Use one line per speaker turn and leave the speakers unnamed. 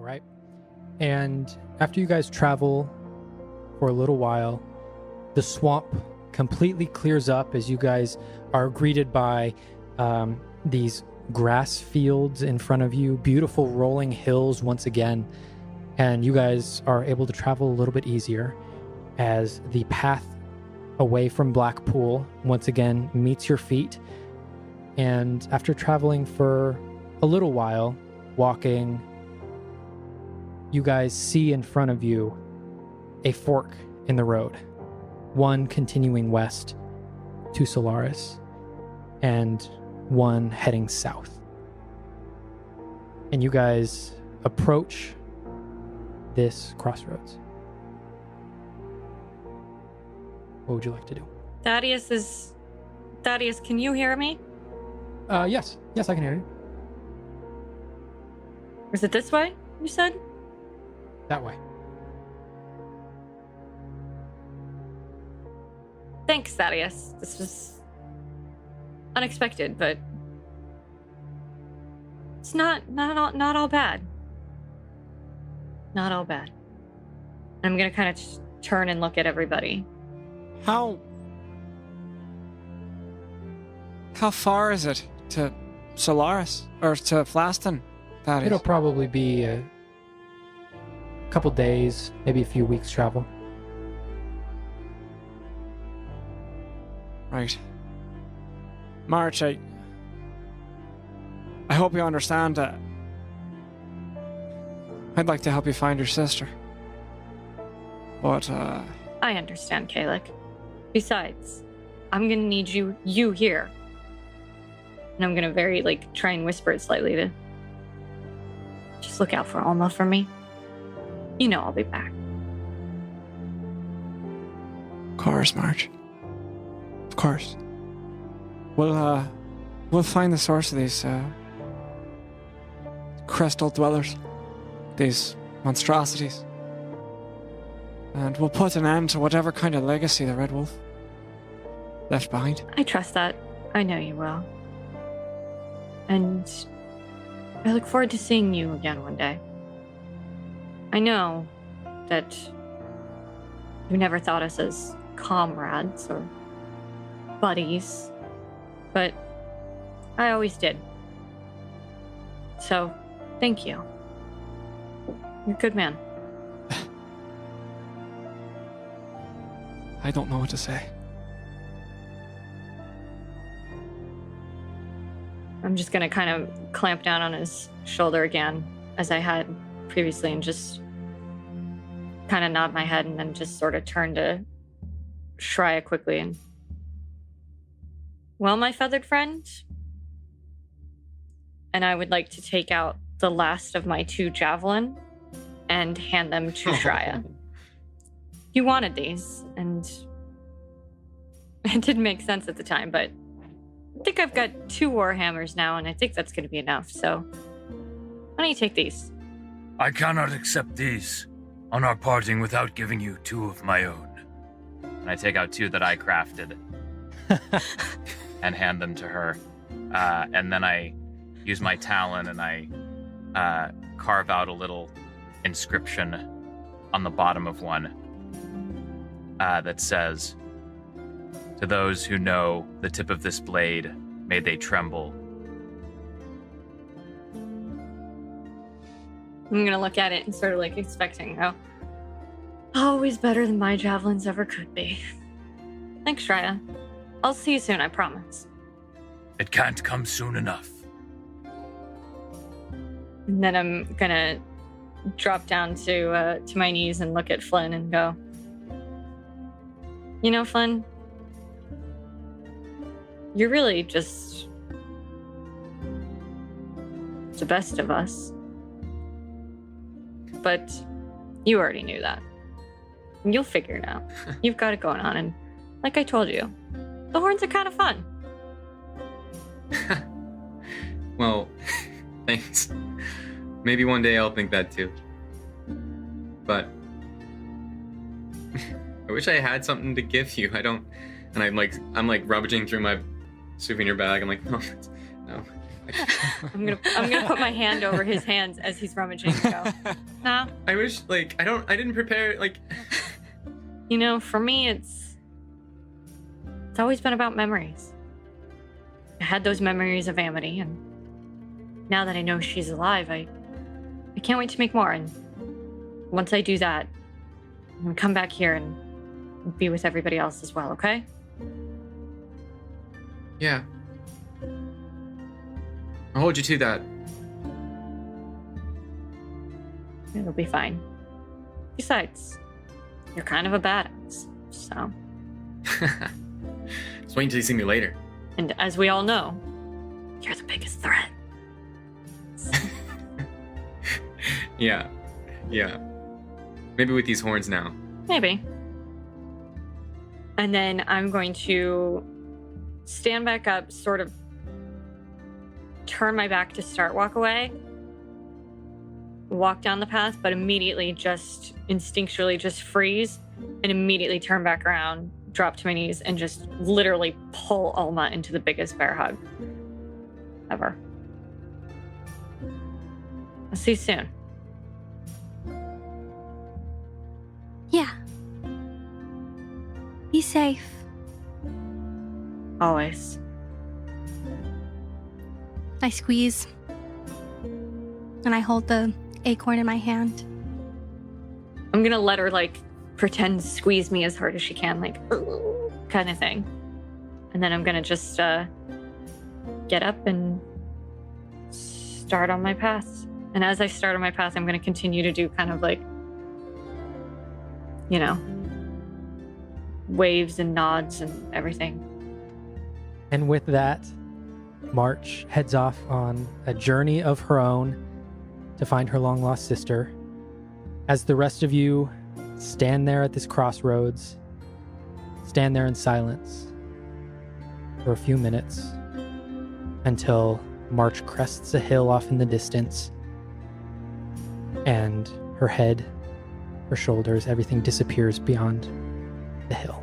right? And after you guys travel for a little while, the swamp completely clears up as you guys are greeted by these grass fields in front of you, beautiful rolling hills once again, and you guys are able to travel a little bit easier as the path away from Blackpool once again meets your feet. And after traveling for a little while, walking, you guys see in front of you a fork in the road, one continuing west to Solaris and one heading south. And you guys approach this crossroads. What would you like to do?
Thaddeus, can you hear me?
Yes, I can hear you.
Is it this way, you said?
That way.
Thanks, Thaddeus. This was unexpected, but it's not all bad. Not all bad. I'm gonna kind of turn and look at everybody.
How far is it to Solaris or to Flaston? That
It'll
is.
probably be a couple days, maybe a few weeks travel.
Right. March, I hope you understand that I'd like to help you find your sister. But,
I understand, Kalik. Besides, I'm gonna need you here. And I'm gonna try and whisper it slightly to just look out for Alma for me. You know I'll be back.
of course, March. Of course. We'll find the source of these, crystal dwellers. These monstrosities. And we'll put an end to whatever kind of legacy the Red Wolf left behind.
I trust that. I know you will. And I look forward to seeing you again one day. I know that you never thought us as comrades or buddies, but I always did. So, thank you. You're a good man.
I don't know what to say.
I'm just gonna kind of clamp down on his shoulder again, as I had previously, and just kind of nod my head and then just sort of turn to Shreya quickly and... Well, my feathered friend? And I would like to take out the last of my 2 javelin and hand them to Shreya. You wanted these, and it didn't make sense at the time, but I think I've got 2 warhammers now, and I think that's going to be enough, so why don't you take these?
I cannot accept these on our parting without giving you 2 of my own.
And I take out 2 that I crafted and hand them to her. And then I use my talon and I carve out a little inscription on the bottom of one that says, "To those who know the tip of this blade, may they tremble."
I'm gonna look at it and sort of expecting how always better than my javelins ever could be. Thanks, Shreya. I'll see you soon, I promise.
It can't come soon enough.
And then I'm gonna drop down to my knees and look at Flynn and go, you know, Flynn, you're really just the best of us. But you already knew that. And you'll figure it out. You've got it going on, and like I told you, the horns are kind of fun.
Well, thanks. Maybe one day I'll think that too. But I wish I had something to give you. I don't, and I'm like rummaging through my souvenir bag. I'm like, no,
I'm gonna put my hand over his hands as he's rummaging and go, nah.
I wish, like, I didn't prepare, like...
You know, for me, it's always been about memories. I had those memories of Amity, and now that I know she's alive, I can't wait to make more. And once I do that, I'm gonna come back here and be with everybody else as well, okay?
Yeah. I'll hold you to that.
It'll be fine. Besides, you're kind of a badass, so.
Just wait until you see me later.
And as we all know, you're the biggest threat.
Yeah. Maybe with these horns now.
Maybe. And then I'm going to stand back up, sort of turn my back to start walk away, walk down the path, but immediately just instinctually just freeze and immediately turn back around, drop to my knees, and just literally pull Alma into the biggest bear hug ever. I'll see you soon.
Yeah. Be safe.
Always.
I squeeze. And I hold the acorn in my hand.
I'm gonna let her, like, pretend to squeeze me as hard as she can, like, kind of thing. And then I'm gonna just get up and start on my path. And as I start on my path, I'm gonna continue to do kind of like, you know, waves and nods and everything.
And with that, March heads off on a journey of her own to find her long-lost sister. As the rest of you stand there at this crossroads, stand there in silence for a few minutes until March crests a hill off in the distance and her head, her shoulders, everything disappears beyond the hill.